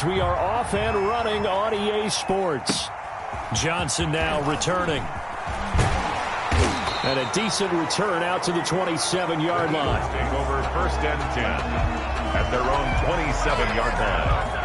as we are off and running on EA Sports. Johnson now returning. And a decent return out to the 27-yard line. Taking over 1st and 10 at their own 27-yard line.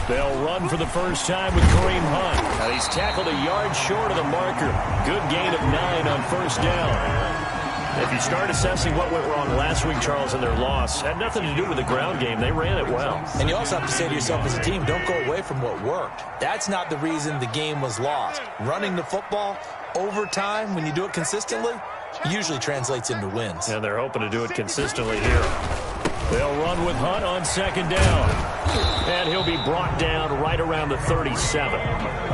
They'll run for the first time with Kareem Hunt. Now he's tackled a yard short of the marker. Good gain of 9 on 1st down. If you start assessing what went wrong last week, Charles, in their loss, had nothing to do with the ground game. They ran it well. And you also have to say to yourself as a team, don't go away from what worked. That's not the reason the game was lost. Running the football over time, when you do it consistently, usually translates into wins. And they're hoping to do it consistently here. They'll run with Hunt on 2nd down. And he'll be brought down right around the 37.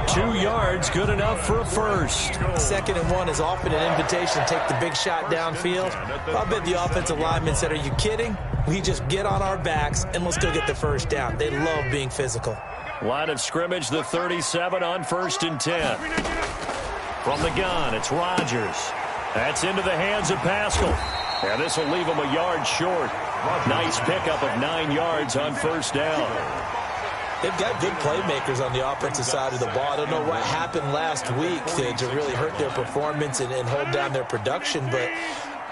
2 yards, good enough for a first. 2nd and 1 is often an invitation to take the big shot downfield. I bet the offensive lineman said, are you kidding? We just get on our backs and let's go get the first down. They love being physical. Line of scrimmage, the 37 on 1st and 10. From the gun, it's Rodgers. That's into the hands of Pascal. And this will leave him a yard short. Nice pickup of 9 yards on 1st down. They've got good playmakers on the offensive side of the ball. I don't know what happened last week to really hurt their performance and hold down their production, but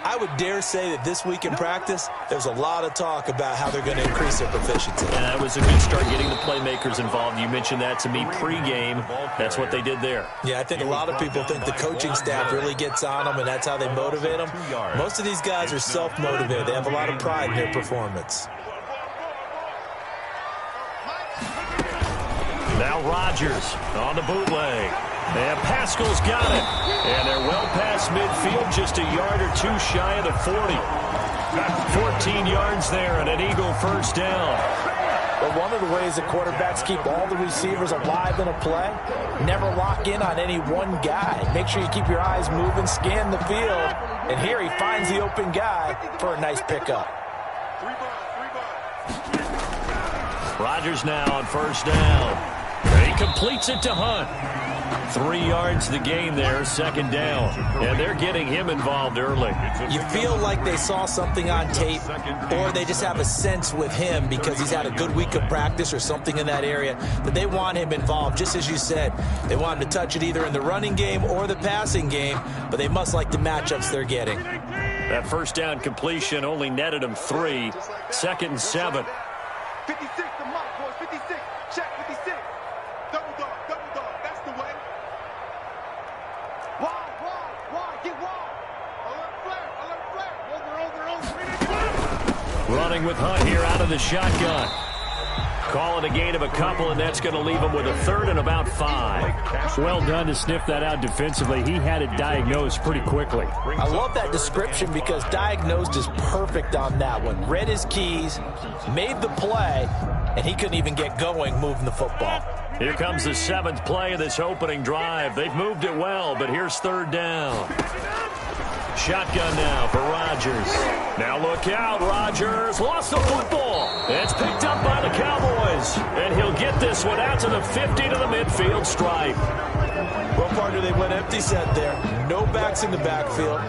I would dare say that this week in practice, there's a lot of talk about how they're going to increase their proficiency. And that was a good start getting the playmakers involved. You mentioned that to me pregame. That's what they did there. Yeah, I think a lot of people think the coaching staff really gets on them, and that's how they motivate them. Most of these guys are self-motivated. They have a lot of pride in their performance. Now Rodgers on the bootleg. And Pascal's got it. And they're well past midfield, just a yard or 2 shy of the 40. 14 yards there and an Eagle first down. But one of the ways that quarterbacks keep all the receivers alive in a play, never lock in on any one guy. Make sure you keep your eyes moving, scan the field. And here he finds the open guy for a nice pickup. Rodgers now on 1st down. He completes it to Hunt. 3 yards the gain there, 2nd down. And they're getting him involved early. You feel like they saw something on tape, or they just have a sense with him because he's had a good week of practice or something in that area that they want him involved. Just as you said, they want him to touch it either in the running game or the passing game, but they must like the matchups they're getting. That 1st down completion only netted him 3. 2nd and 7. 56, the mark, boys. 56. Check 56. Double dog, that's the way. Wide, get wide. Alert flare. Over. Running with Hunt here out of the shotgun. Call it a gain of a couple, and that's going to leave him with a 3rd and about 5. Well done to sniff that out defensively. He had it diagnosed pretty quickly. I love that description because diagnosed is perfect on that one. Read his keys, made the play, and he couldn't even get going moving the football. Here comes the 7th play of this opening drive. They've moved it well, but here's 3rd down. Shotgun now for Rodgers. Now look out, Rodgers lost the football. It's picked up by the Cowboys, and he'll get this one out to the 50 to the midfield stripe. Well, partner, they went empty set there. No backs in the backfield.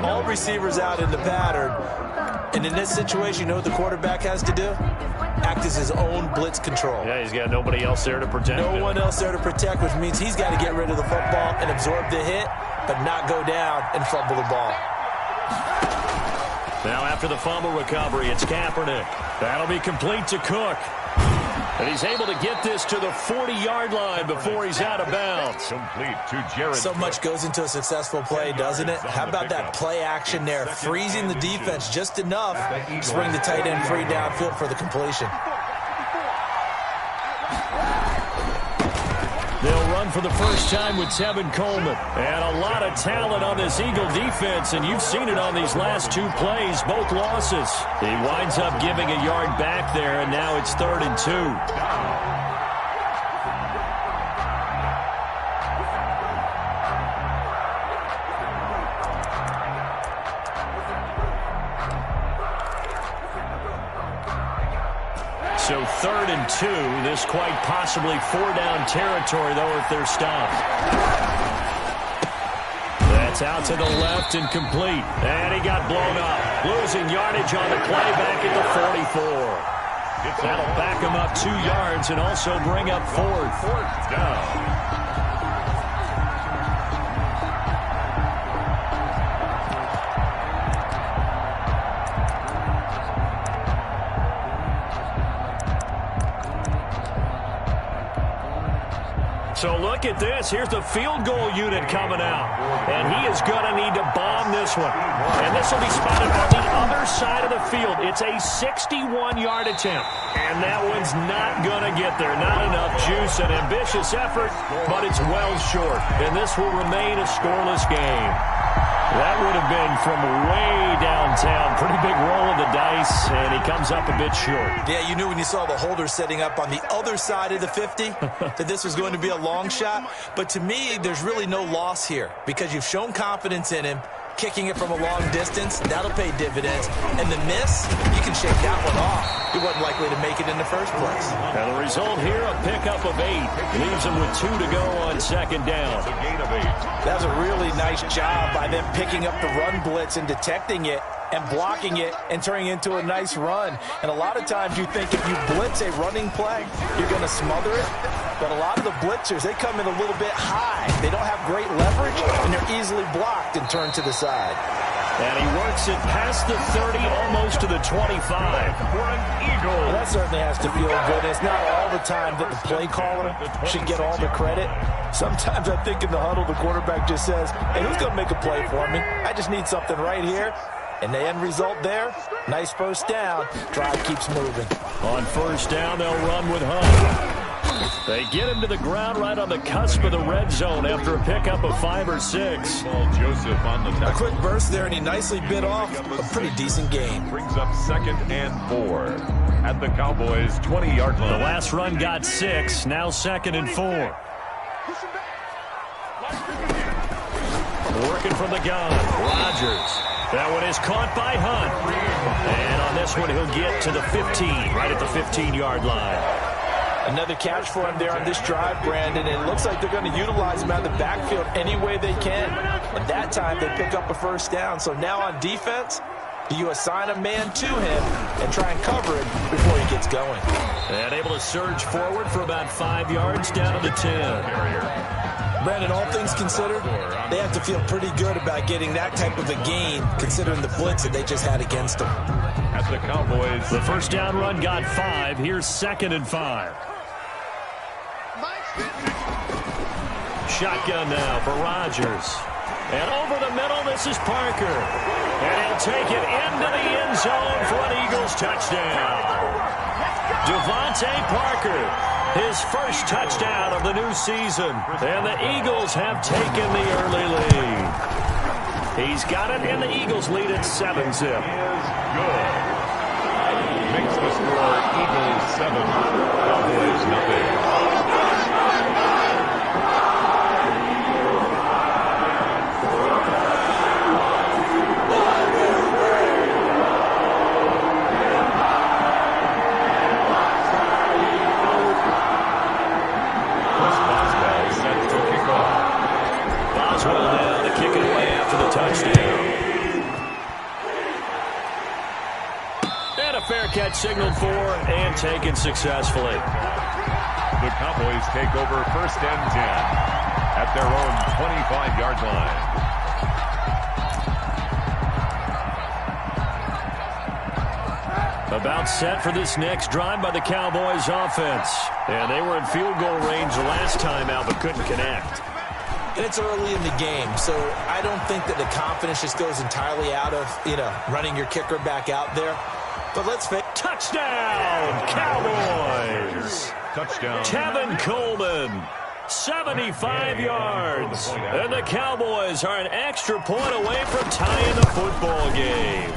All receivers out in the pattern. And in this situation, you know what the quarterback has to do? Act as his own blitz control. Yeah, he's got nobody else there to protect him. No one else there to protect, which means he's got to get rid of the football and absorb the hit, but not go down and fumble the ball. Now after the fumble recovery, it's Kaepernick. That'll be complete to Cook. And he's able to get this to the 40-yard line before he's out of bounds. Complete to Jared. So much goes into a successful play, doesn't it? How about that play action there? Freezing the defense just enough to bring the tight end free downfield for the completion. They'll run for the first time with Tevin Coleman. And a lot of talent on this Eagle defense, and you've seen it on these last two plays, both losses. He winds up giving a yard back there, and now it's 3rd and 2. So 3rd and 2. This quite possibly 4-down territory, though, if they're stopped. That's out to the left and complete. And he got blown up. Losing yardage on the play back at the 44. That'll back him up 2 yards and also bring up 4th down. So look at this. Here's the field goal unit coming out. And he is going to need to bomb this one. And this will be spotted on the other side of the field. It's a 61-yard attempt. And that one's not going to get there. Not enough juice. An ambitious effort, but it's well short. And this will remain a scoreless game. That would have been from way downtown. Pretty big roll of the dice, and he comes up a bit short. Yeah, you knew when you saw the holder setting up on the other side of the 50 that this was going to be a long shot. But to me, there's really no loss here because you've shown confidence in him. Kicking it from a long distance, that'll pay dividends. And the miss, you can shake that one off. He wasn't likely to make it in the first place. And the result here, a pickup of 8. Leaves him with 2 to go on 2nd down. That was a really nice job by them picking up the run blitz and detecting it and blocking it and turning it into a nice run. And a lot of times you think if you blitz a running play, you're going to smother it. But a lot of the blitzers, they come in a little bit high. They don't have great leverage, and they're easily blocked and turned to the side. And he works it past the 30, almost to the 25. For an Eagle. Well, that certainly has to feel good. It's not all the time that the play caller should get all the credit. Sometimes I think in the huddle, the quarterback just says, hey, who's going to make a play for me? I just need something right here. And the end result there, nice first down. Drive keeps moving. On first down, they'll run with Hunt. They get him to the ground right on the cusp of the red zone after a pickup of 5 or 6. Joseph on the tackle. A quick burst there, and he nicely bit off a pretty decent game. Brings up 2nd and 4 at the Cowboys' 20-yard line. The last run got 6, now 2nd and 4. Working from the gun, Rodgers. That one is caught by Hunt. And on this one, he'll get to the 15, right at the 15-yard line. Another catch for him there on this drive, Brandon. And it looks like they're going to utilize him out of the backfield any way they can. And that time, they pick up a first down. So now on defense, you assign a man to him and try and cover it before he gets going. And able to surge forward for about 5 yards down to the 10. Brandon, all things considered, they have to feel pretty good about getting that type of a gain, considering the blitz that they just had against them. At the Cowboys, the first down run got 5. Here's 2nd and 5. Shotgun now for Rodgers. And over the middle, this is Parker. And he'll take it into the end zone for an Eagles touchdown. Devontae Parker, his first touchdown of the new season. And the Eagles have taken the early lead. He's got it, and the Eagles lead at 7-zip. Good. Makes the score Eagles 7, Cowboys nothing. Catch signaled for and taken successfully. The Cowboys take over 1st and 10 at their own 25-yard line. About set for this next drive by the Cowboys offense. And they were in field goal range the last time out but couldn't connect. And it's early in the game, so I don't think that the confidence just goes entirely out of, running your kicker back out there. But let's face it. Touchdown, Cowboys. Touchdown. Tevin Coleman. 75 yards. And the Cowboys are an extra point away from tying the football game.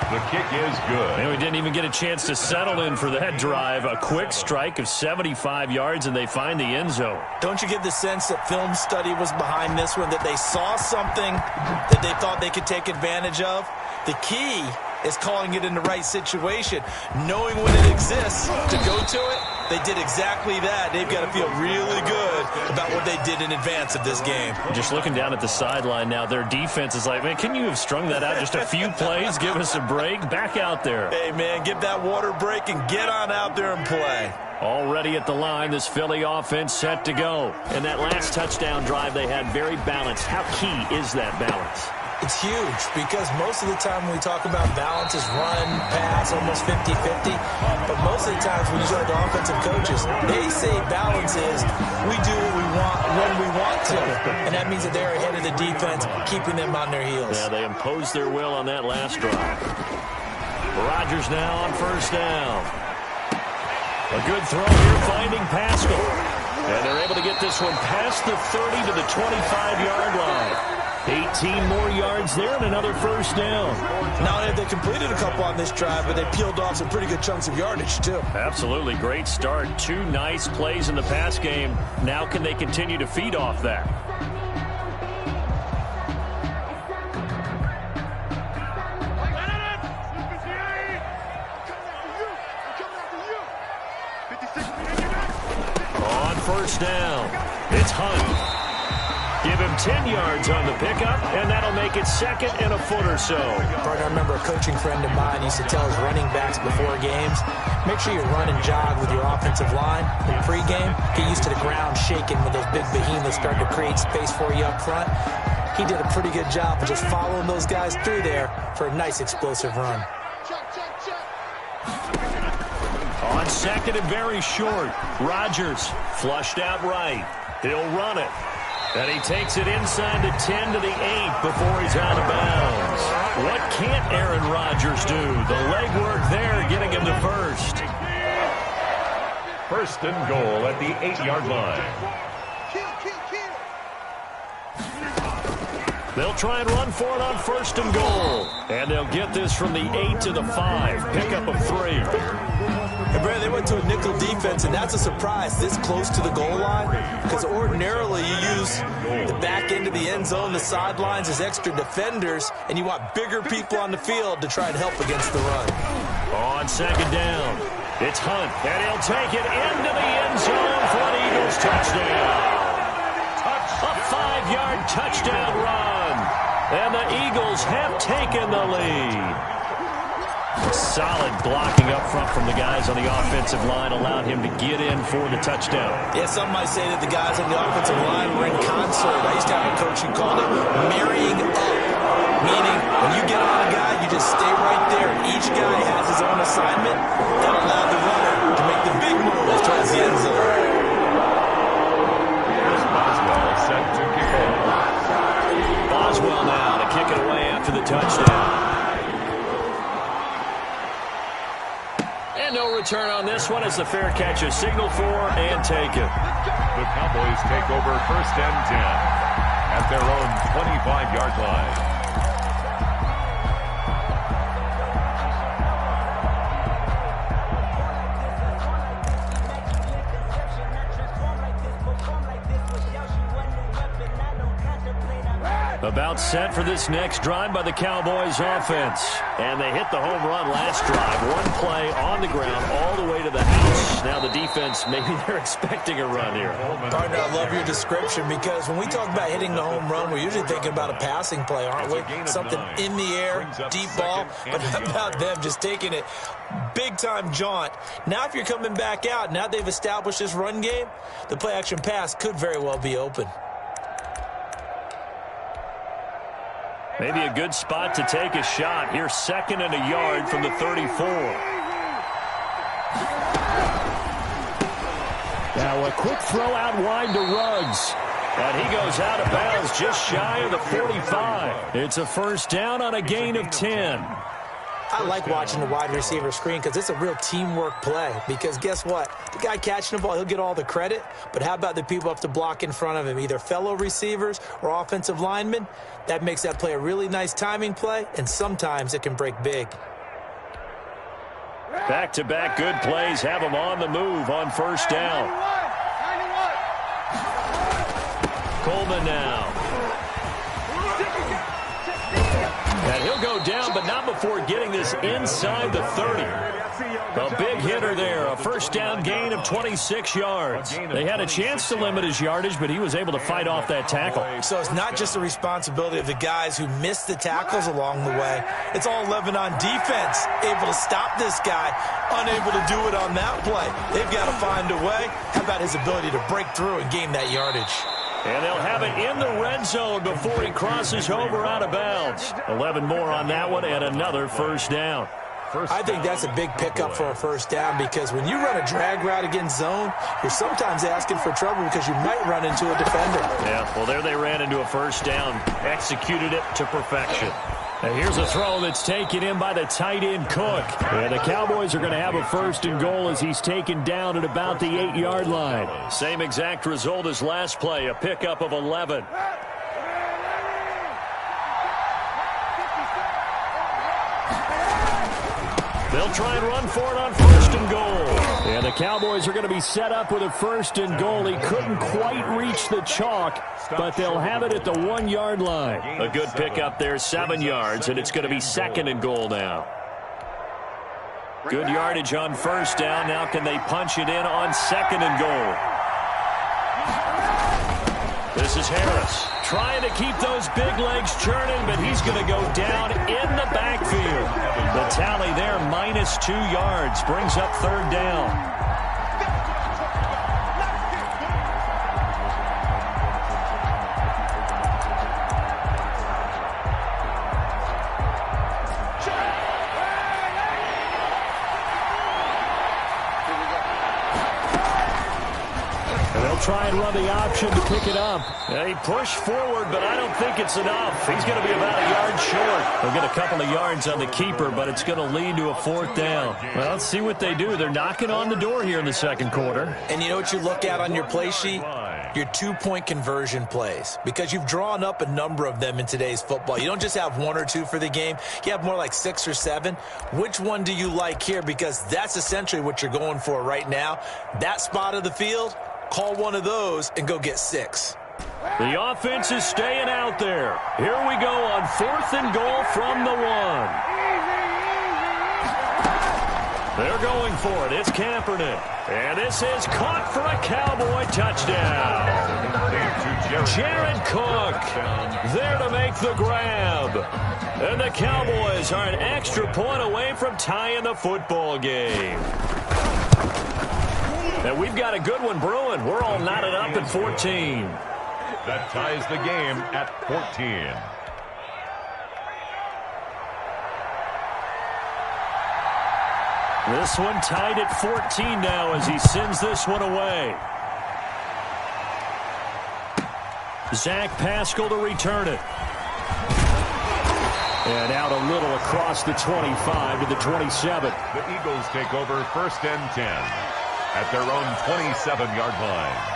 The kick is good. And we didn't even get a chance to settle in for that drive. A quick strike of 75 yards, and they find the end zone. Don't you get the sense that film study was behind this one, that they saw something that they thought they could take advantage of? The key is calling it in the right situation, knowing when it exists to go to it. They did exactly that. They've got to feel really good about what they did in advance of this game. Just looking down at the sideline now, their defense is like, man, can you have strung that out just a few plays? Give us a break. Back out there. Hey, man, give that water break and get on out there and play. Already at the line, this Philly offense set to go. And that last touchdown drive they had very balanced. How key is that balance? It's huge because most of the time when we talk about balance is run, pass, almost 50-50. But most of the times when you talk to offensive coaches, they say balance is we do what we want when we want to. And that means that they're ahead of the defense, keeping them on their heels. Yeah, they imposed their will on that last drive. Rodgers now on first down. A good throw here, finding Pascal. And they're able to get this one past the 30 to the 25-yard line. 18 more yards there and another first down. Not only have they completed a couple on this drive, but they peeled off some pretty good chunks of yardage, too. Absolutely. Great start. 2 nice plays in the pass game. Now can they continue to feed off that? On first down, it's Hunt. Give him 10 yards on the pickup, and that'll make it second and a foot or so. Bart, I remember a coaching friend of mine used to tell his running backs before games, make sure you run and jog with your offensive line in pregame. Get used to the ground shaking when those big behemoths start to create space for you up front. He did a pretty good job of just following those guys through there for a nice explosive run. On second and very short, Rodgers flushed out right. He'll run it. And he takes it inside the 10 to the 8 before he's out of bounds. What can't Aaron Rodgers do? The legwork there getting him to first. First and goal at the 8-yard line. They'll try and run for it on first and goal. And they'll get this from the 8 to the 5. Pickup of 3. And Brad, they went to a nickel defense, and that's a surprise this close to the goal line, because ordinarily you use the back end of the end zone, the sidelines as extra defenders, and you want bigger people on the field to try and help against the run. On second down, it's Hunt, and he'll take it into the end zone for an Eagles touchdown. A 5-yard touchdown run, and the Eagles have taken the lead. Solid blocking up front from the guys on the offensive line allowed him to get in for the touchdown. Yeah, some might say that the guys on the offensive line were in concert. I used to have a coach who called it marrying up, meaning when you get on a guy, you just stay right there. Each guy has his own assignment. That allowed the runner to make the big move towards the end zone. Here's Boswell set to kick off. Boswell now to kick it away after the touchdown. And no return on this one as the fair catch is signaled for and taken. The Cowboys take over first and 10 at their own 25-yard line. About set for this next drive by the Cowboys offense. And they hit the home run last drive. One play on the ground all the way to the house. Now the defense, maybe they're expecting a run here. Partner, I love your description because when we talk about hitting the home run, we're usually thinking about a passing play, aren't we? Something in the air, deep ball. But how about them just taking it big-time jaunt? Now if you're coming back out, now they've established this run game, the play-action pass could very well be open. Maybe a good spot to take a shot. Here's second and a yard from the 34. Now a quick throw out wide to Ruggs. And he goes out of bounds just shy of the 45. It's a first down on a gain of 10. I like watching the wide receiver screen because it's a real teamwork play. Because guess what? The guy catching the ball, he'll get all the credit. But how about the people up to block in front of him, either fellow receivers or offensive linemen? That makes that play a really nice timing play, and sometimes it can break big. Back-to-back good plays have him on the move on first down. Coleman now. And he'll go down, but not before getting this inside the 30. A big hitter there, a first down gain of 26 yards. They had a chance to limit his yardage, but he was able to fight off that tackle. So it's not just the responsibility of the guys who missed the tackles along the way. It's all 11 on defense, able to stop this guy, unable to do it on that play. They've got to find a way. How about his ability to break through and gain that yardage? And they'll have it in the red zone before he crosses over out of bounds. 11 more on that one and another first down. I think that's a big pickup for a first down because when you run a drag route against zone, you're sometimes asking for trouble because you might run into a defender. Yeah, well, there they ran into a first down, executed it to perfection. And here's a throw that's taken in by the tight end Cook. And the Cowboys are going to have a first and goal as he's taken down at about the 8-yard line. Same exact result as last play, a pickup of 11. They'll try and run for it on first and goal. And the Cowboys are going to be set up with a first and goal. He couldn't quite reach the chalk, but they'll have it at the 1-yard line. A good pickup there, 7 yards, and it's going to be second and goal now. Good yardage on first down. Now can they punch it in on second and goal? This is Harris trying to keep those big legs churning, but he's going to go down in the backfield. The tally there, -2 yards, brings up third down. Try and run the option to pick it up. He pushed forward, but I don't think it's enough. He's going to be about a yard short. They'll get a couple of yards on the keeper, but it's going to lead to a fourth down. Well, let's see what they do. They're knocking on the door here in the second quarter. And you know what you look at on your play sheet? Your 2-point conversion plays, because you've drawn up a number of them in today's football. You don't just have 1 or 2 for the game. You have more like 6 or 7. Which one do you like here? Because that's essentially what you're going for right now. That spot of the field, call one of those and go get 6. The offense is staying out there. Here we go on 4th and goal from the 1. They're going for it. It's Kaepernick. And this is caught for a Cowboy touchdown. Jared Cook there to make the grab. And the Cowboys are an extra point away from tying the football game. And we've got a good one brewing. We're all knotted up at 14. That ties the game at 14. This one tied at 14 now as he sends this one away. Zach Pascal to return it. And out a little across the 25 to the 27. The Eagles take over 1st and 10 at their own 27-yard line.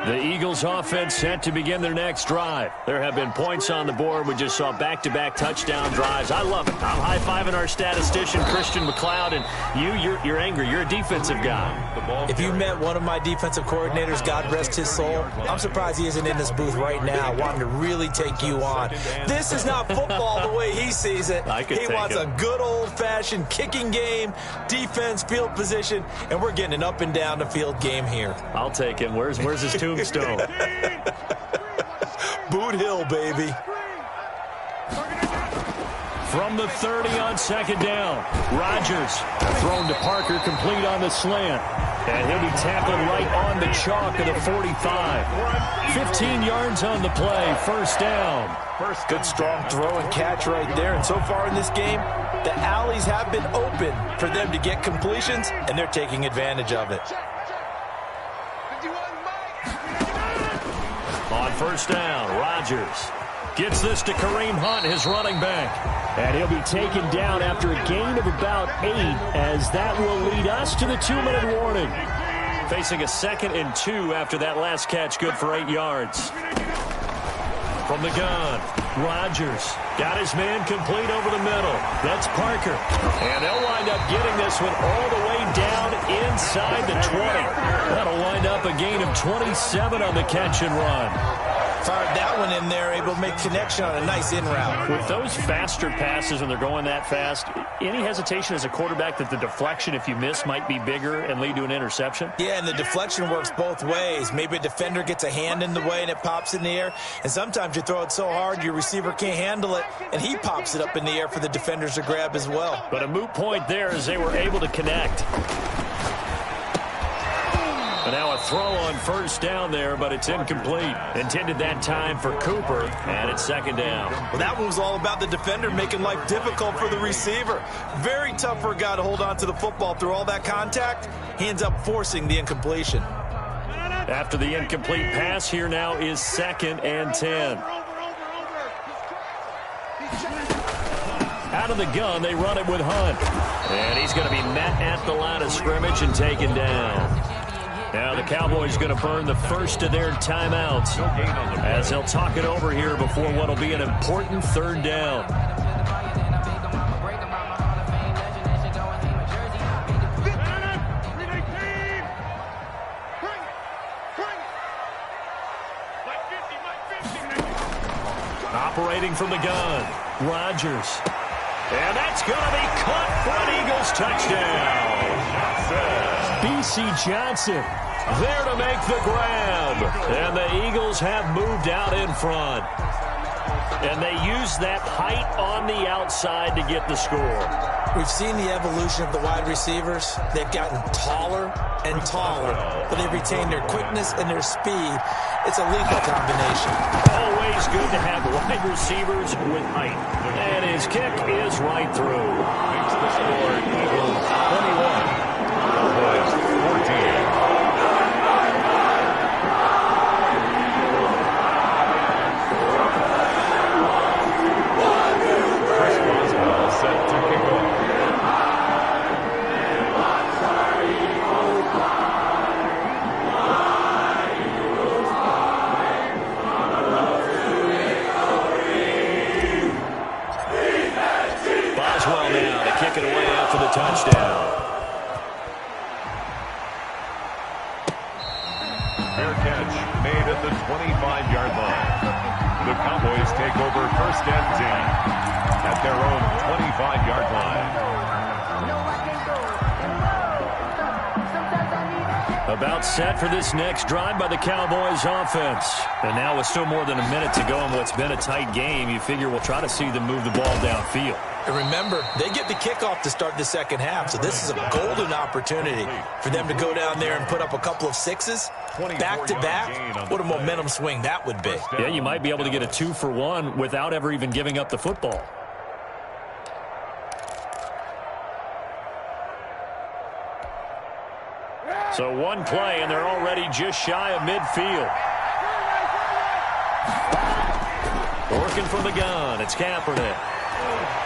The Eagles offense set to begin their next drive. There have been points on the board. We just saw back-to-back touchdown drives. I love it. I'm high-fiving our statistician, Christian McLeod, and you're angry. You're a defensive guy. If you met one of my defensive coordinators, God rest his soul, I'm surprised he isn't in this booth right now wanting to really take you on. This is not football the way he sees it. He wants a good old-fashioned kicking game, defense, field position, and we're getting an up-and-down-the-field game here. I'll take him. Where's his tombstone? Boot Hill, baby. From the 30 on second down. Rodgers thrown to Parker, complete on the slant. And he'll be tackled right on the chalk of the 45. 15 yards on the play. First down. Good strong throw and catch right there. And so far in this game, The alleys have been open for them to get completions, and they're taking advantage of it. On first down, Rodgers gets this to Kareem Hunt, his running back. And he'll be taken down after a gain of about 8, as that will lead us to the 2-minute warning. Facing a 2nd and 2 after that last catch, good for 8 yards. From the gun, Rodgers got his man complete over the middle. That's Parker. And they'll wind up getting this one all the way down inside the 20. That'll wind up a gain of 27 on the catch and run. Fired that one in there, able to make connection on a nice in route. With those faster passes when they're going that fast, any hesitation as a quarterback that the deflection, if you miss, might be bigger and lead to an interception? Yeah, and the deflection works both ways. Maybe a defender gets a hand in the way and it pops in the air. And sometimes you throw it so hard your receiver can't handle it, and he pops it up in the air for the defenders to grab as well. But a moot point there as they were able to connect. And now a throw on first down there, but it's incomplete. Intended that time for Cooper, and it's 2nd down. Well, that one was all about the defender making life difficult for the receiver. Very tough for a guy to hold on to the football through all that contact. He ends up forcing the incompletion. After the incomplete pass, here now is 2nd and 10. Out of the gun, they run it with Hunt. And he's going to be met at the line of scrimmage and taken down. Now the Cowboys going to burn the first of their timeouts as they'll talk it over here before what will be an important 3rd down. Operating from the gun, Rodgers. And that's going to be caught for an Eagles touchdown. B.C. Johnson there to make the grab. And the Eagles have moved out in front. And they use that height on the outside to get the score. We've seen the evolution of the wide receivers. They've gotten taller and taller, but they've retained their quickness and their speed. It's a lethal combination. Always good to have wide receivers with height. And his kick is right through. Makes the score Eagles 21. Cowboys 14. Set to kick off. Boswell now to kick it away after the touchdown. Fair catch made at the 25-yard line. The Cowboys take over 1st and 10. At their own 25-yard line. About set for this next drive by the Cowboys offense. And now with still more than a minute to go in what's been a tight game, you figure we'll try to see them move the ball downfield. And remember, they get the kickoff to start the 2nd half, so this is a golden opportunity for them to go down there and put up a couple of 6s. Back-to-back, what a momentum swing that would be. Yeah, you might be able to get a 2-for-1 without ever even giving up the football. So one play, and they're already just shy of midfield. Working from the gun, it's Kaepernick.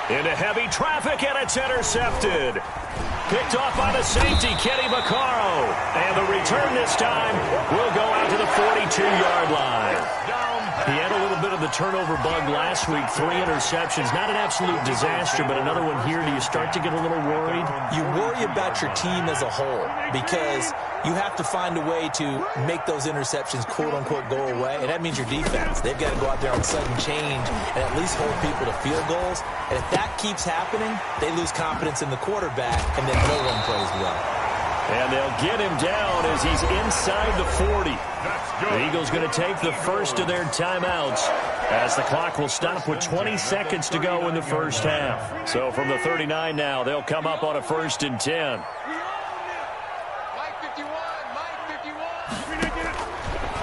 Into heavy traffic, and it's intercepted. Picked off by the safety, Kenny Vaccaro. And the return this time will go out to the 42-yard line. He had a little bit of the turnover bug last week, 3 interceptions. Not an absolute disaster, but another one here. Do you start to get a little worried? You worry about your team as a whole because you have to find a way to make those interceptions, quote-unquote, go away, and that means your defense. They've got to go out there on sudden change and at least hold people to field goals. And if that keeps happening, they lose confidence in the quarterback, and then no one plays well. And they'll get him down as he's inside the 40. The Eagles going to take the first of their timeouts as the clock will stop with 20 seconds to go in the first half. So from the 39 now, they'll come up on a 1st and 10.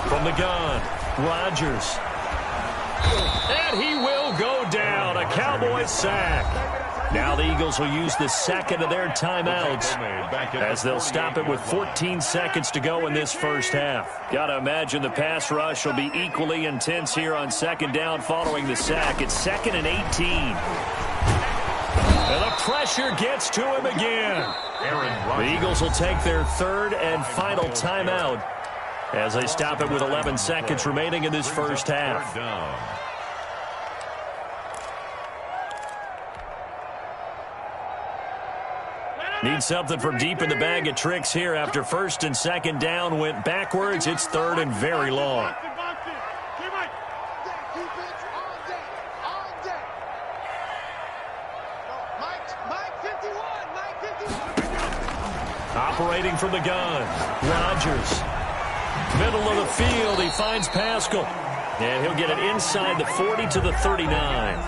From the gun, Rodgers. And he will go down. A Cowboys sack. Now the Eagles will use the second of their timeouts as they'll stop it with 14 seconds to go in this first half. Got to imagine the pass rush will be equally intense here on second down following the sack. It's 2nd and 18. And the pressure gets to him again. The Eagles will take their third and final timeout as they stop it with 11 seconds remaining in this first half. Need something from deep in the bag of tricks here after first and second down went backwards. It's third and very long. Operating from the gun, Rodgers. Middle of the field, he finds Pascal. And he'll get it inside the 40 to the 39.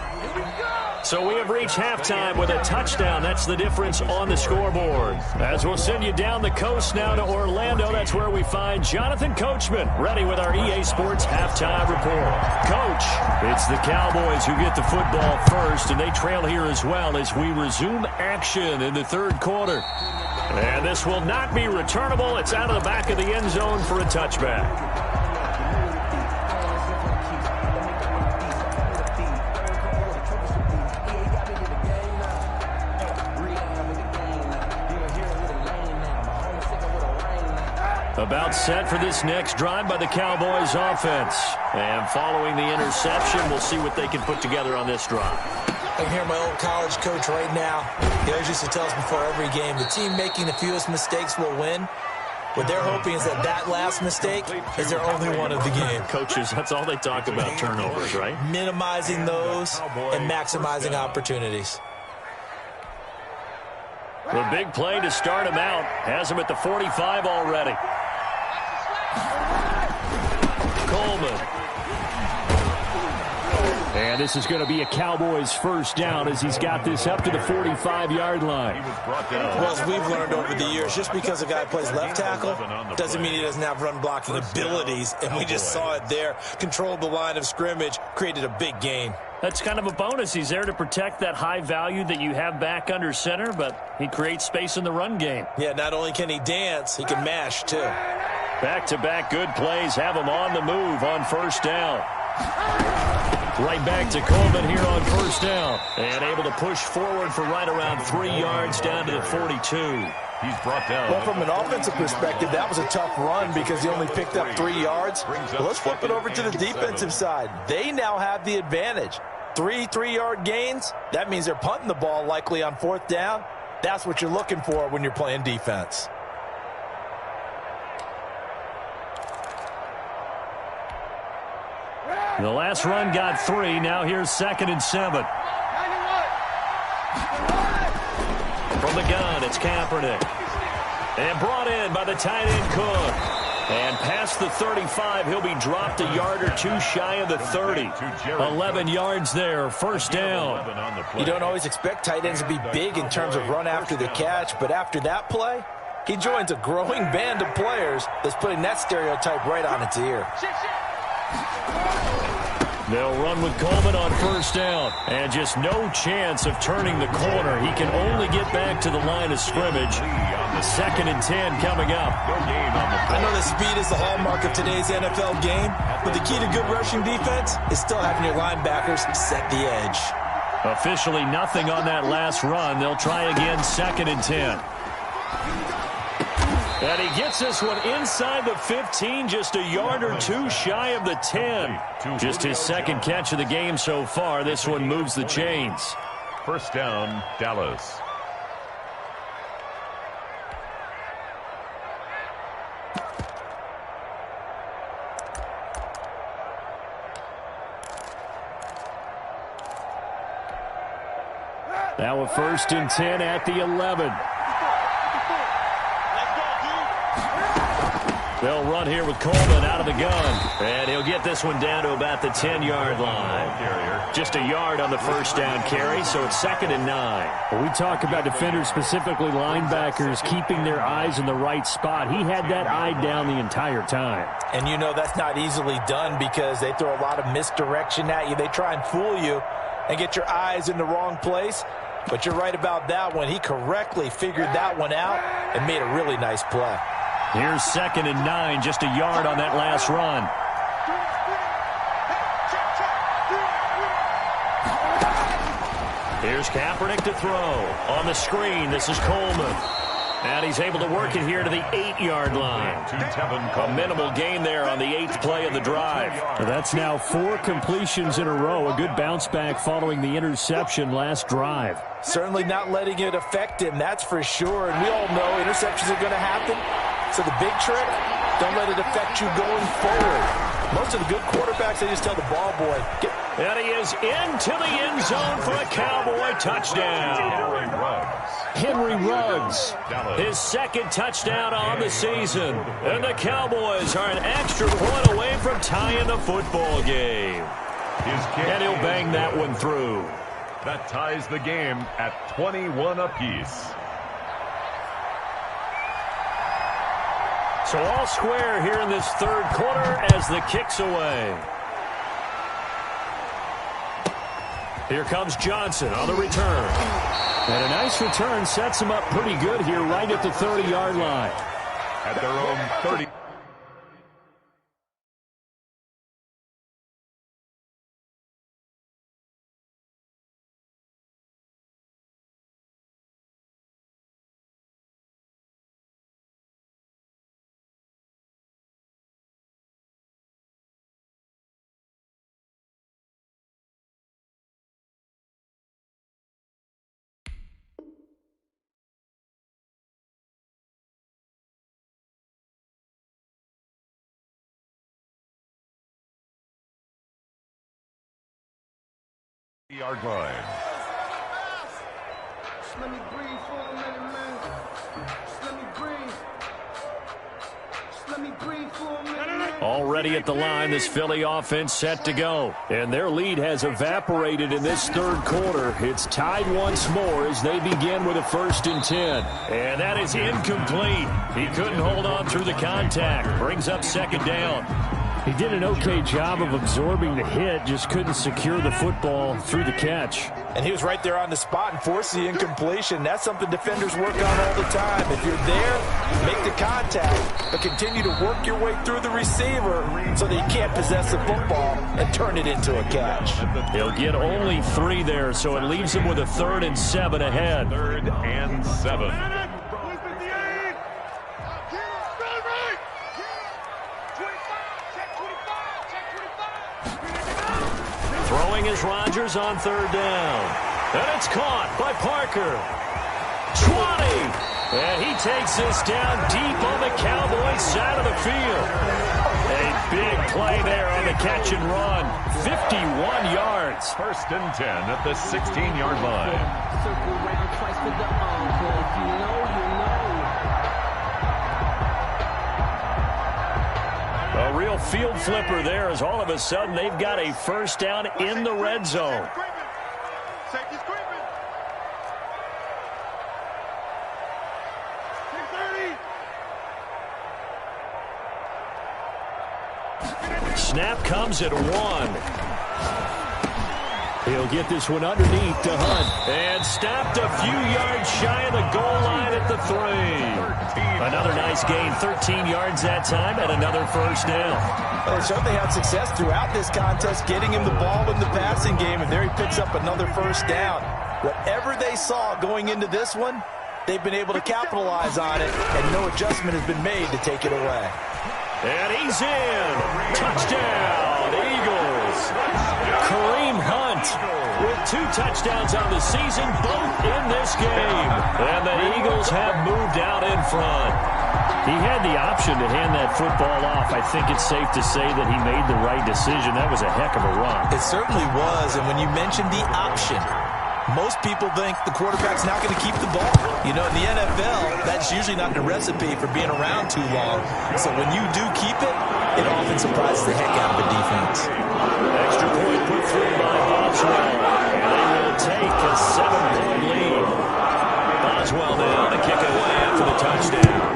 So we have reached halftime with a touchdown. That's the difference on the scoreboard. As we'll send you down the coast now to Orlando, that's where we find Jonathan Coachman ready with our EA Sports halftime report. Coach, it's the Cowboys who get the football first, and they trail here as well as we resume action in the third quarter. And this will not be returnable. It's out of the back of the end zone for a touchback. About set for this next drive by the Cowboys offense. And following the interception, we'll see what they can put together on this drive. I can hear my old college coach right now. He always used to tell us before every game, the team making the fewest mistakes will win. What they're hoping is that last mistake is their only one of the game. Coaches, that's all they talk about, turnovers, right? Minimizing those and maximizing opportunities. The big play to start him out has him at the 45 already. Coleman. And this is going to be a Cowboys first down as he's got this up to the 45-yard line. Well, as we've learned over the years, just because a guy plays left tackle doesn't mean he doesn't have run-blocking abilities, and we just saw it there. Controlled the line of scrimmage, created a big gain. That's kind of a bonus. He's there to protect that high value that you have back under center, but he creates space in the run game. Yeah, not only can he dance, he can mash, too. Back-to-back good plays have him on the move on first down. Right back to Coleman here on first down. And able to push forward for right around 3 yards down to the 42. He's brought down. Well, from an offensive perspective, that was a tough run because he only picked up 3 yards. Well, let's flip it over to the defensive side. They now have the advantage. 3 3-yard gains, that means they're punting the ball likely on fourth down. That's what you're looking for when you're playing defense. The last run got 3. Now here's 2nd and 7. From the gun, it's Kaepernick. And brought in by the tight end Cook. And past the 35, he'll be dropped a yard or 2 shy of the 30. 11 yards there, first down. You don't always expect tight ends to be big in terms of run after the catch, but after that play, he joins a growing band of players that's putting that stereotype right on its ear. They'll run with Coleman on first down. And just no chance of turning the corner. He can only get back to the line of scrimmage. 2nd and 10 coming up. I know that speed is the hallmark of today's NFL game, but the key to good rushing defense is still having your linebackers set the edge. Officially nothing on that last run. They'll try again, 2nd and 10. And he gets this one inside the 15, just a yard or 2 shy of the 10. Just his second catch of the game so far. This one moves the chains. First down, Dallas. Now a 1st and 10 at the 11. They'll run here with Coleman out of the gun. And he'll get this one down to about the 10-yard line. Just a yard on the first down carry, so it's 2nd and 9. When we talk about defenders, specifically linebackers, keeping their eyes in the right spot, he had that eye down the entire time. And you know that's not easily done because they throw a lot of misdirection at you. They try and fool you and get your eyes in the wrong place. But you're right about that one. He correctly figured that one out and made a really nice play. Here's 2nd and 9, just a yard on that last run. Here's Kaepernick to throw. On the screen, this is Coleman. And he's able to work it here to the 8-yard line. A minimal gain there on the 8th play of the drive. Well, that's now 4 completions in a row. A good bounce back following the interception last drive. Certainly not letting it affect him, that's for sure. And we all know interceptions are going to happen. So the big trick, don't let it affect you going forward. Most of the good quarterbacks, they just tell the ball boy, get. And he is into the end zone for a Cowboy touchdown. Henry Ruggs, his 2nd touchdown on the season. And the Cowboys are an extra point away from tying the football game. And he'll bang that one through. That ties the game at 21 apiece. So all square here in this 3rd quarter as the kick's away. Here comes Johnson on the return. And a nice return sets him up pretty good here right at the 30-yard line. At their own 30. Yard line. Just let me breathe for a minute, man. Just let me breathe. Just let me breathe for a minute, man. Already at the line, this Philly offense set to go. And their lead has evaporated in this 3rd quarter. It's tied once more as they begin with a 1st and 10. And that is incomplete. He couldn't hold on through the contact. Brings up 2nd down. He did an okay job of absorbing the hit, just couldn't secure the football through the catch. And he was right there on the spot and forced the incompletion. That's something defenders work on all the time. If you're there, make the contact, but continue to work your way through the receiver so that he can't possess the football and turn it into a catch. He'll get only 3 there, so it leaves him with a 3rd and 7 ahead. 3rd and 7. Throwing is Rodgers on 3rd down. And it's caught by Parker. 20. And he takes this down deep on the Cowboys side of the field. A big play there on the catch and run. 51 yards. 1st and 10 at the 16-yard line. Circle around twice for the encore. If you know, you know. A real field flipper there as all of a sudden they've got a 1st down in the red zone. Safety's creeping. 630. Snap comes at 1. He'll get this one underneath to Hunt. And stopped a few yards shy of the goal line at the 3. Another nice gain, 13 yards that time, and another 1st down. Well, they certainly had success throughout this contest, getting him the ball in the passing game, and there he picks up another 1st down. Whatever they saw going into this one, they've been able to capitalize on it, and no adjustment has been made to take it away. And he's in. Touchdown, Eagles. Kareem Hunt with 2 touchdowns on the season, both in this game. And the Eagles have moved out in front. He had the option to hand that football off. I think it's safe to say that he made the right decision. That was a heck of a run. It certainly was, and when you mentioned the option, most people think the quarterback's not going to keep the ball. You know, in the NFL, that's usually not the recipe for being around too long. So when you do keep it, it often surprises the heck out of the defense. Extra point put through by Boswell. And they will take a 7-point lead. Boswell now to kick away after the touchdown.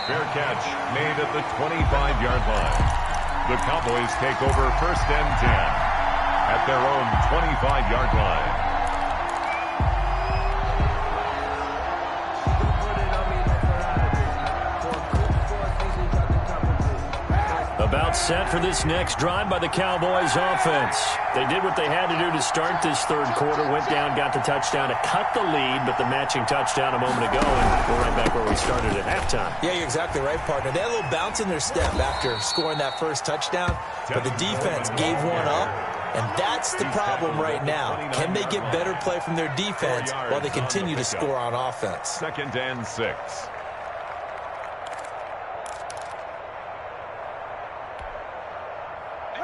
Fair catch made at the 25-yard line. The Cowboys take over 1st and 10. at their own 25-yard line. About set for this next drive by the Cowboys offense. They did what they had to do to start this third quarter, went down, got the touchdown to cut the lead, but the matching touchdown a moment ago, and we're right back where we started at halftime. Yeah, you're exactly right, partner. They had a little bounce in their step after scoring that first touchdown, but the defense gave one up, and that's the problem right now. Can they get better play from their defense while they continue to score on offense? 2nd and 6.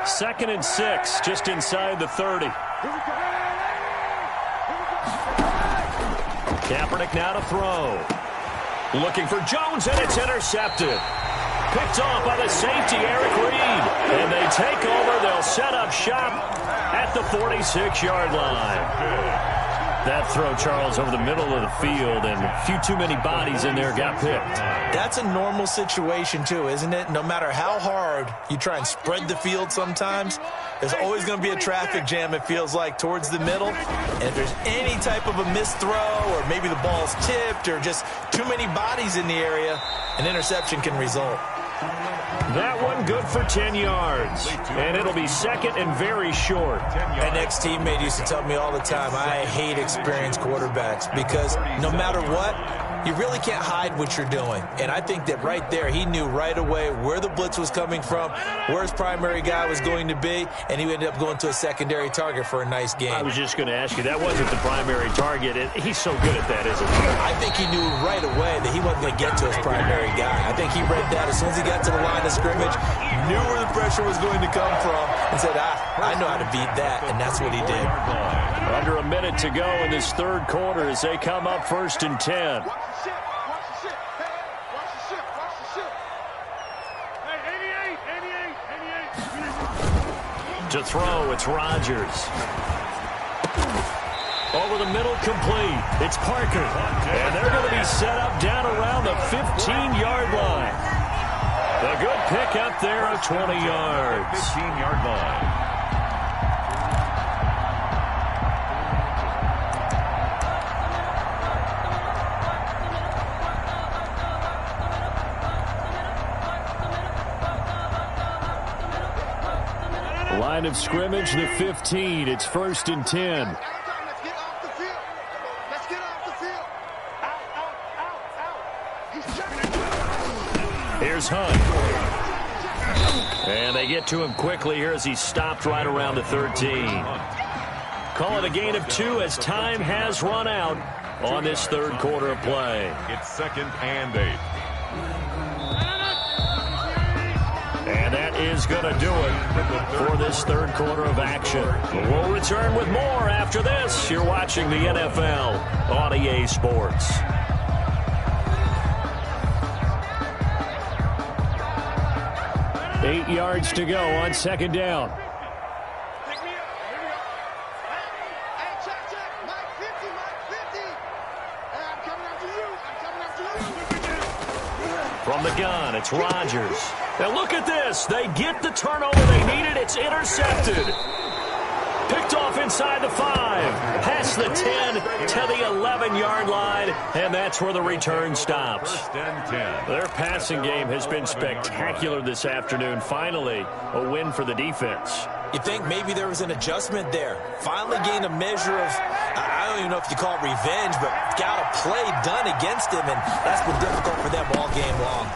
Second and 6, just inside the 30. Kaepernick now to throw. Looking for Jones, and it's intercepted. Picked off by the safety, Eric Reed. And they take over. They'll set up shop at the 46-yard line. That throw, Charles, over the middle of the field, and a few too many bodies in there got picked. That's a normal situation, too, isn't it? No matter how hard you try and spread the field sometimes, there's always going to be a traffic jam, it feels like, towards the middle. And if there's any type of a missed throw, or maybe the ball's tipped, or just too many bodies in the area, an interception can result. That one good for 10 yards. And it'll be second and very short. An ex-teammate used to tell me all the time, I hate experienced quarterbacks because no matter what, you really can't hide what you're doing. And I think that right there, he knew right away where the blitz was coming from, where his primary guy was going to be, and he ended up going to a secondary target for a nice game. I was just going to ask you, that wasn't the primary target, and he's so good at that, isn't he? I think he knew right away that he wasn't going to get to his primary guy. I think he read that as soon as he got to the line of scrimmage, knew where the pressure was going to come from, and said, I know how to beat that, and that's what he did. Under a minute to go in this third quarter as they come up 1st and 10. To throw, it's Rodgers. Over the middle, complete. It's Parker. And they're going to be set up down around the 15-yard line. A good pick up there of 20 yards. 15-yard line. Line of scrimmage, the 15. It's 1st and 10. Here's Hunt. And they get to him quickly here as he stopped right around the 13. Call it a gain of 2 as time has run out on this third quarter of play. It's 2nd and 8. And that is going to do it for this third quarter of action. We'll return with more after this. You're watching the NFL on EA Sports. Eight yards to go on 2nd down. From the gun, it's Rodgers. Now look at this. They get the turnover they needed. It's intercepted. Picked off inside the 5. Past the 10 to the 11-yard line. And that's where the return stops. 1st and 10. Their passing game has been spectacular this afternoon. Finally, a win for the defense. You think maybe there was an adjustment there. Finally gained a measure of, I don't even know if you call it revenge, but got a play done against him, and that's been difficult for them all game long.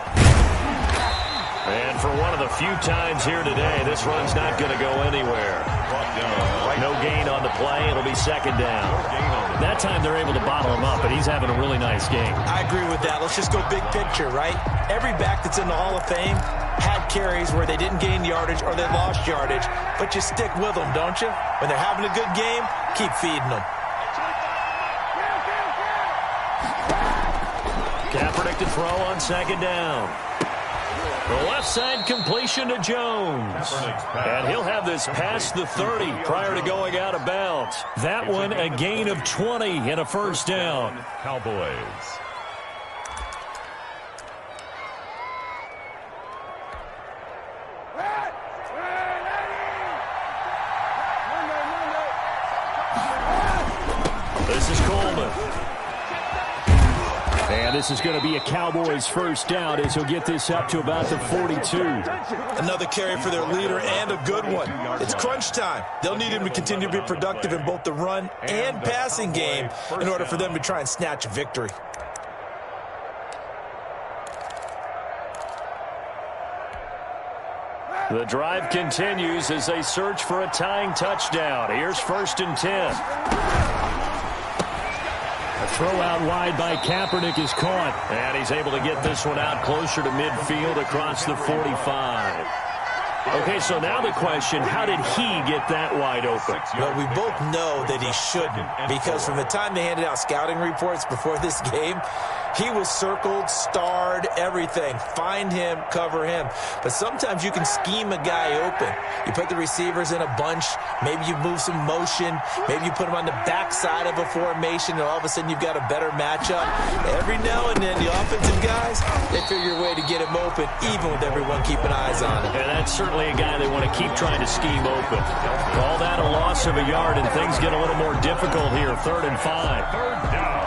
And for one of the few times here today, this run's not going to go anywhere. No gain on the play. It'll be 2nd down. That time they're able to bottle him up, and he's having a really nice game. I agree with that. Let's just go big picture, right? Every back that's in the Hall of Fame had carries where they didn't gain yardage or they lost yardage, but you stick with them, don't you? When they're having a good game, keep feeding them. Kaepernick to throw on 2nd down. The left side completion to Jones. And he'll have this past the 30 prior to going out of bounds. That one a gain of 20 and a 1st down. Cowboys. And this is going to be a Cowboys first down as he'll get this up to about the 42. Another carry for their leader and a good one. It's crunch time. They'll need him to continue to be productive in both the run and passing game in order for them to try and snatch a victory. The drive continues as they search for a tying touchdown. Here's 1st and 10. A throw out wide by Kaepernick is caught. And he's able to get this one out closer to midfield across the 45. Okay, so now the question, how did he get that wide open? Well, we both know that he shouldn't, because from the time they handed out scouting reports before this game, he was circled, starred, everything. Find him, cover him. But sometimes you can scheme a guy open. You put the receivers in a bunch. Maybe you move some motion. Maybe you put him on the backside of a formation, and all of a sudden you've got a better matchup. Every now and then, the offensive guys, they figure a way to get him open, even with everyone keeping eyes on him. And that's certainly a guy they want to keep trying to scheme open. Call that a loss of a yard, and things get a little more difficult here. 3rd and 5. Third down.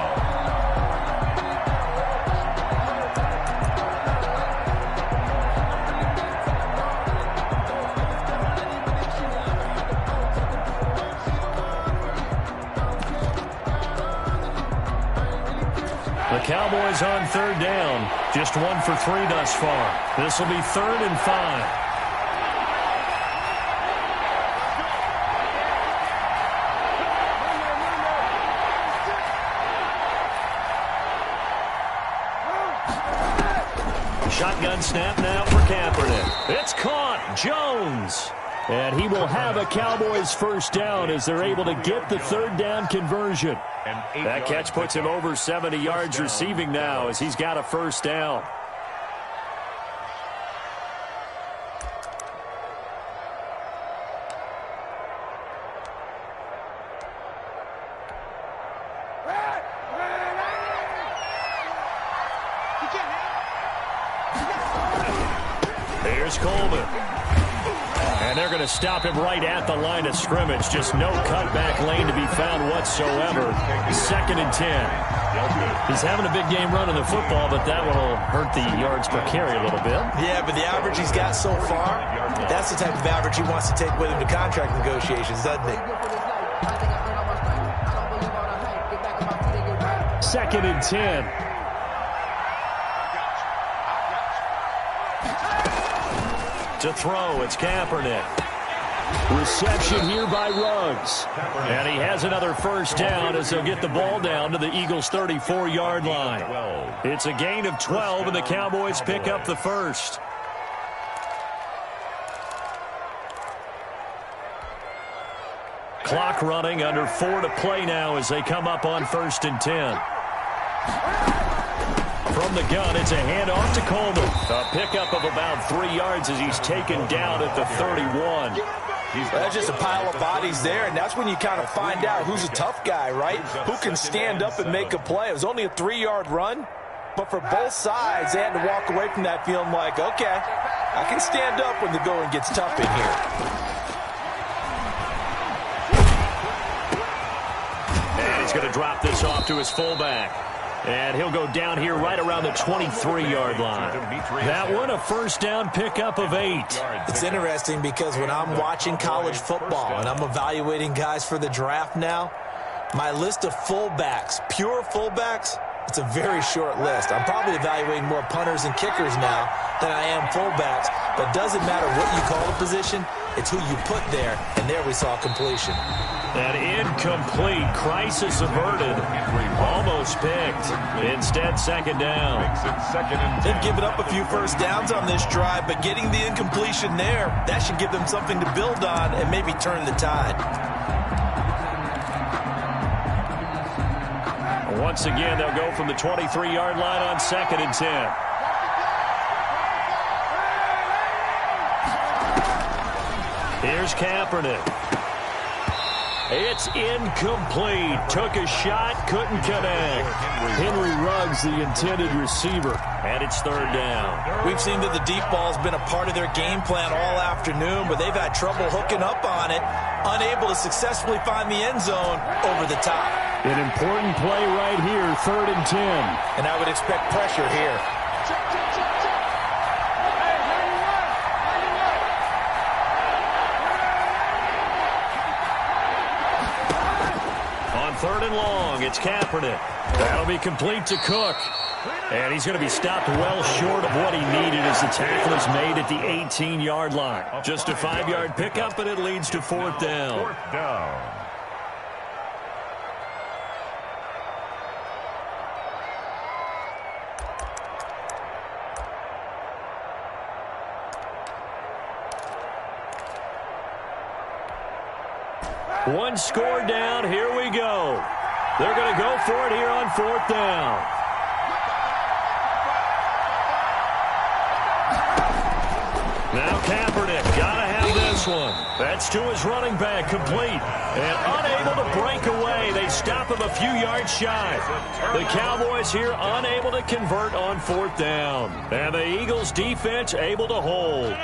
The Cowboys on 3rd down. Just 1 for 3 thus far. This will be 3rd and 5. Shotgun snap now for Kaepernick. It's caught. Jones. And he will have a Cowboys first down as they're able to get the 3rd down conversion. That catch puts him over 70 yards receiving now as he's got a first down. Here's Coleman. And they're going to stop him right at the line of scrimmage. Just no cutback lane to be found whatsoever. 2nd and 10. He's having a big game running the football, but that one will hurt the yards per carry a little bit. Yeah, but the average he's got so far, that's the type of average he wants to take with him to contract negotiations, doesn't he? 2nd and 10. To throw, it's Kaepernick. Reception here by Ruggs. And he has another first down as they'll get the ball down to the Eagles' 34-yard line. It's a gain of 12, and the Cowboys pick up the first. Clock running, under 4 to play now as they come up on 1st and 10. From the gun, it's a handoff to Coleman. A pickup of about 3 yards as he's taken down at the 31. That's just a pile of bodies there, and that's when you kind of find out who's a tough guy, right? Who can stand up and make a play. It was only a 3-yard run, but for both sides, they had to walk away from that feeling like, okay, I can stand up when the going gets tough in here. And he's going to drop this off to his fullback. And he'll go down here right around the 23-yard line. That one, a first down pickup of 8. It's interesting because when I'm watching college football and I'm evaluating guys for the draft now, my list of fullbacks, pure fullbacks, it's a very short list. I'm probably evaluating more punters and kickers now than I am fullbacks. But it doesn't matter what you call the position, it's who you put there. And there we saw completion. An incomplete, crisis averted, almost picked. Instead, 2nd down. They've given up a few first downs on this drive, but getting the incompletion there, that should give them something to build on and maybe turn the tide. Once again, they'll go from the 23-yard line on 2nd and 10. Here's Kaepernick. It's incomplete. Took a shot, couldn't connect. Henry Ruggs, the intended receiver. And it's 3rd down. We've seen that the deep ball's been a part of their game plan all afternoon, but they've had trouble hooking up on it, unable to successfully find the end zone over the top. An important play right here, 3rd and 10. And I would expect pressure here. On 3rd and long, it's Kaepernick. That'll be complete to Cook. And he's going to be stopped well short of what he needed as the tackle is made at the 18-yard line. Just a 5-yard pickup, and it leads to 4th down. 4th down. One score down. Here we go. They're going to go for it here on 4th down. Now Kaepernick, got to have this one. That's to his running back, complete. And unable to break away. They stop him a few yards shy. The Cowboys here unable to convert on 4th down. And the Eagles defense able to hold.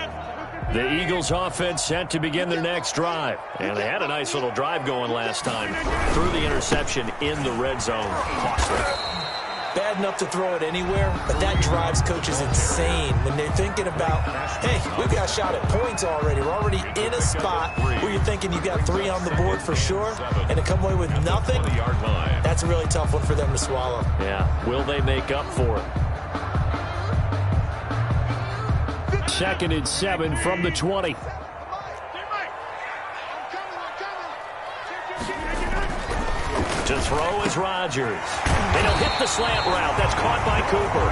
The Eagles offense set to begin their next drive. And they had a nice little drive going last time. Threw the interception in the red zone. Costly. Bad enough to throw it anywhere, but that drives coaches insane when they're thinking about, hey, we've got a shot at points already. We're already in a spot where you're thinking you've got 3 on the board for sure, and to come away with nothing, that's a really tough one for them to swallow. Yeah, will they make up for it? 2nd and 7 from the 20. To throw is Rodgers. And he'll hit the slant route. That's caught by Cooper.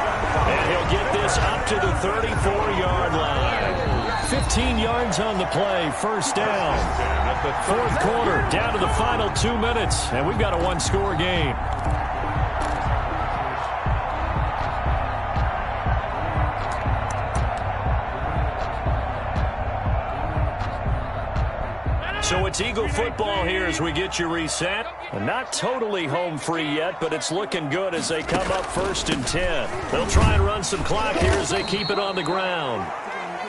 And he'll get this up to the 34-yard line. 15 yards on the play. 1st down. 4th quarter. Down to the final 2 minutes. And we've got a 1-score game. So it's Eagle football here as we get you reset. Not totally home free yet, but it's looking good as they come up 1st and 10. They'll try and run some clock here as they keep it on the ground.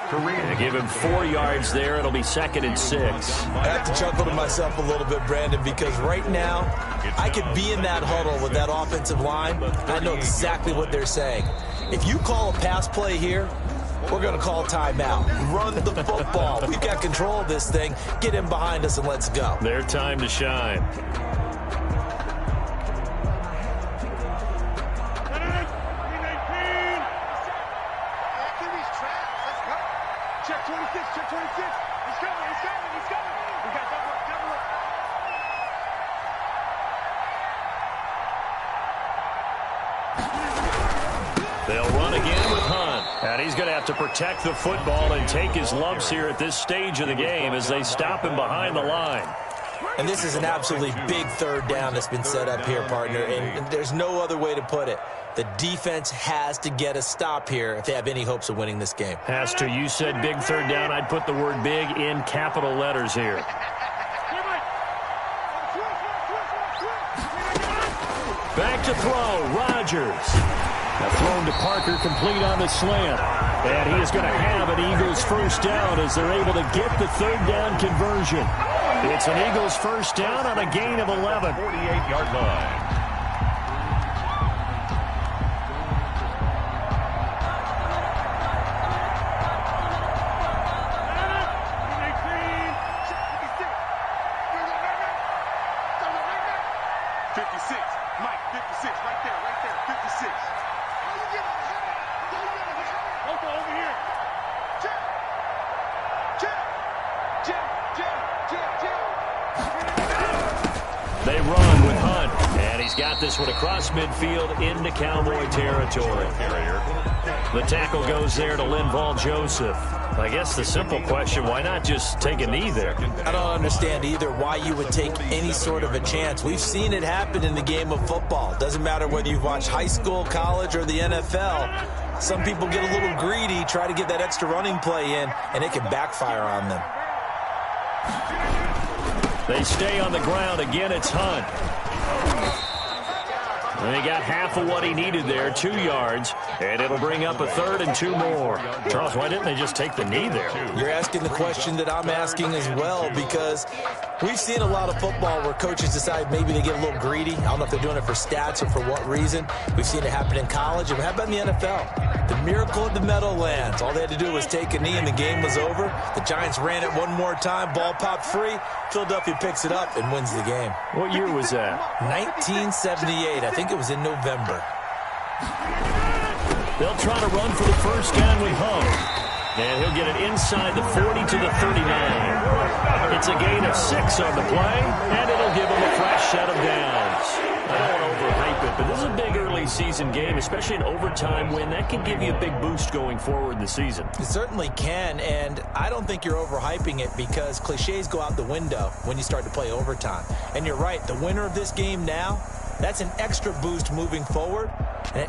They give him 4 yards there. It'll be 2nd and 6. I have to chuckle to myself a little bit, Brandon, because right now I could be in that huddle with that offensive line. I know exactly what they're saying. If you call a pass play here, we're going to call timeout. Run the football. We've got control of this thing. Get him behind us and let's go. Their time to shine. Check 26, check 26. He's coming, he's coming, he's coming. We got double up, double up. They'll run again with Hunt. And he's going to have to protect the football and take his lumps here at this stage of the game as they stop him behind the line. And this is an absolutely big 3rd down that's been set up here, partner. And there's no other way to put it. The defense has to get a stop here if they have any hopes of winning this game. Has to. You said big 3rd down. I'd put the word big in capital letters here. Back to throw. Rodgers. Now thrown to Parker, complete on the slant. And he is going to have an Eagles 1st down as they're able to get the 3rd down conversion. It's an Eagles 1st down on a gain of 11. 48-yard line. They run with Hunt, and he's got this one across midfield into Cowboy territory. The tackle goes there to Linval Joseph. I guess the simple question, why not just take a knee there? I don't understand either why you would take any sort of a chance. We've seen it happen in the game of football. Doesn't matter whether you've watched high school, college, or the NFL. Some people get a little greedy, try to get that extra running play in, and it can backfire on them. They stay on the ground. Again, it's Hunt. And he got half of what he needed there, 2 yards, and it'll bring up a 3rd and 2 more. Charles, why didn't they just take the knee there? You're asking the question that I'm asking as well, because we've seen a lot of football where coaches decide maybe they get a little greedy. I don't know if they're doing it for stats or for what reason. We've seen it happen in college, and how about in the NFL? The miracle of the Meadowlands. All they had to do was take a knee, and the game was over. The Giants ran it one more time. Ball popped free. Philadelphia picks it up and wins the game. What year was that? 1978. I think it was in November. They'll try to run for the first down with Hunt. And he'll get it inside the 40 to the 39. It's a gain of 6 on the play, and it'll give him a fresh set of downs. I don't want to overhype it, but this is a big early season game, especially an overtime win. That can give you a big boost going forward in the season. It certainly can, and I don't think you're overhyping it because cliches go out the window when you start to play overtime. And you're right, the winner of this game now, that's an extra boost moving forward. And